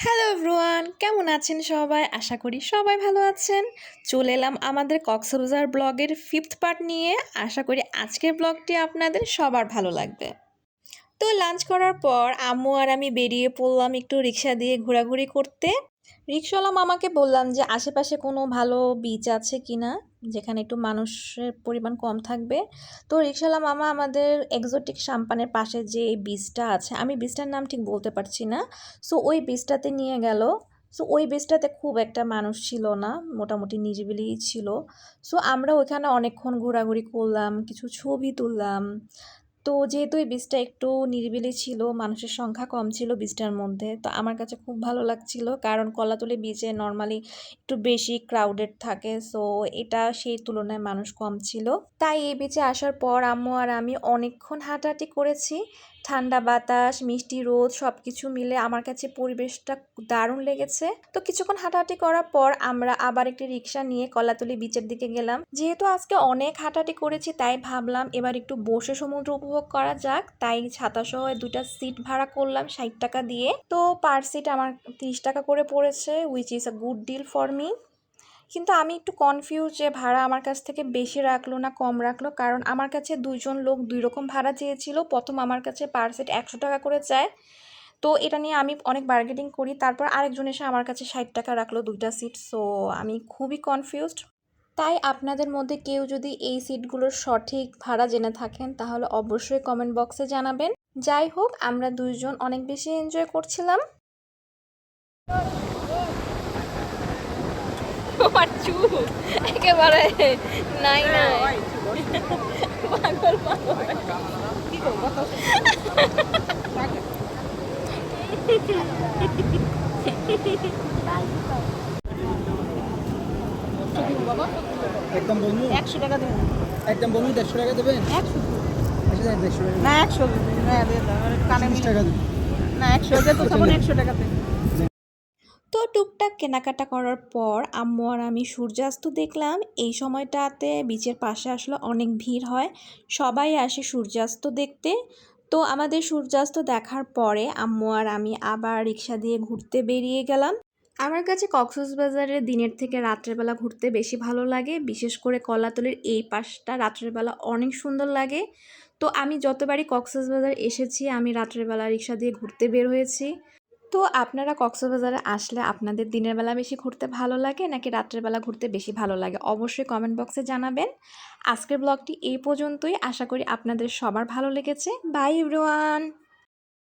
Hello everyone, কেমন আছেন সবাই? আশা করি সবাই ভালো আছেন। চলে এলাম আমাদের কক্সবাজার ব্লগের 5th পার্ট নিয়ে। আশা করি আজকের ব্লগটি আপনাদের সবার ভালো লাগবে। তো লাঞ্চ করার পর আম্মু আর আমি বেরিয়ে পড়লাম একটু রিক্সা দিয়ে ঘোরাঘুরি করতে। রিক্সাওয়ালা মামাকে বললাম যে আশেপাশে কোনো ভালো বিচ আছে কিনা যেখানে একটু মানুষের পরিমাণ কম থাকবে। তো রিক্সাওয়ালা মামা আমাদের এক্সোটিক সাম্পানের পাশে যে বিচটা আছে, আমি বিচটার নাম ঠিক বলতে পারছি না, সো ওই বিচটাতে নিয়ে গেল। সো ওই বিচটাতে খুব একটা মানুষ ছিল না, মোটামুটি নিরিবিলি ছিল। সো আমরা ওইখানে অনেকক্ষণ ঘোরাঘুরি করলাম, কিছু ছবি তুললাম। তো যেহেতু এই বীচটা একটু নিরিবিলি ছিল, মানুষের সংখ্যা কম ছিল বীচটার মধ্যে, তো আমার কাছে খুব ভালো লাগছিল, কারণ কলাতলি বীচে নর্মালি একটু বেশি ক্রাউডেড থাকে। সো এটা সেই তুলনায় মানুষ কম ছিল। তাই এই বীচে আসার পর আম্মু আর আমি অনেকক্ষণ হাঁটাহাঁটি করেছি। ঠান্ডা বাতাস, মিষ্টি রোদ সব কিছু মিলে আমার কাছে পরিবেশটা দারুণ লেগেছে। তো কিছুক্ষণ হাঁটাহাঁটি করার পর আমরা আবার একটি রিক্সা নিয়ে কলাতলি বিচের দিকে গেলাম। যেহেতু আজকে অনেক হাঁটাহাঁটি করেছি, তাই ভাবলাম এবার একটু বসে সমুদ্র উপভোগ করা যাক। তাই ছাতাসহ 2টা সিট ভাড়া করলাম 60 টাকা দিয়ে। তো পার সিট আমার 30 টাকা করে পড়েছে, which is a good deal for me. কিন্তু আমি একটু কনফিউজ যে ভাড়া আমার কাছ থেকে বেশি রাখলো না কম রাখলো, কারণ আমার কাছে দুইজন লোক দুই রকম ভাড়া চেয়েছিল। প্রথম আমার কাছে পার সিট 100 টাকা করে চায়, তো এটা নিয়ে আমি অনেক বার্গেনিং করি। তারপর আরেকজন এসে আমার কাছে 60 টাকা রাখলো 2টা সিট। সো আমি খুবই কনফিউজড। তাই আপনাদের মধ্যে কেউ যদি এই সিটগুলোর সঠিক ভাড়া জেনে থাকেন তাহলে অবশ্যই কমেন্ট বক্সে জানাবেন। যাই হোক, আমরা দুইজন অনেক বেশি এনজয় করছিলাম। আমার চুল একেবারে নাই নাই পাগল পাগল। একদম বলবো 100 টাকা দেবেন। একদম বলবো 150 টাকা দেবেন 100 আচ্ছা দেন 150 টাকা না 100 না কানে 30 টাকা দেন না 100 দিয়ে তো তখন 100 টাকা দেন। তো টুকটাক কেনাকাটা করার পর আম্মু আর আমি সূর্যাস্ত দেখলাম। এই সময়টাতে বিচের পাশে আসলে অনেক ভিড় হয়, সবাই আসে সূর্যাস্ত দেখতে। তো আমাদের সূর্যাস্ত দেখার পরে আম্মু আর আমি আবার রিক্সা দিয়ে ঘুরতে বেরিয়ে গেলাম। আমার কাছে কক্সবাজারে দিনের থেকে রাত্রেবেলা ঘুরতে বেশি ভালো লাগে, বিশেষ করে কলাতলির এই পাশটা রাত্রেবেলা অনেক সুন্দর লাগে। তো আমি যতবারই কক্সবাজার এসেছি আমি রাত্রেবেলা রিক্সা দিয়ে ঘুরতে বের হয়েছি। তো আপনারা কক্সবাজারে আসলে আপনাদের দিনের বেলা বেশি ঘুরতে ভালো লাগে নাকি রাত্রের বেলা ঘুরতে বেশি ভালো লাগে অবশ্যই কমেন্ট বক্সে জানাবেন। আজকের ব্লগটি এই পর্যন্তই, আশা করি আপনাদের সবার ভালো লেগেছে। By everyone.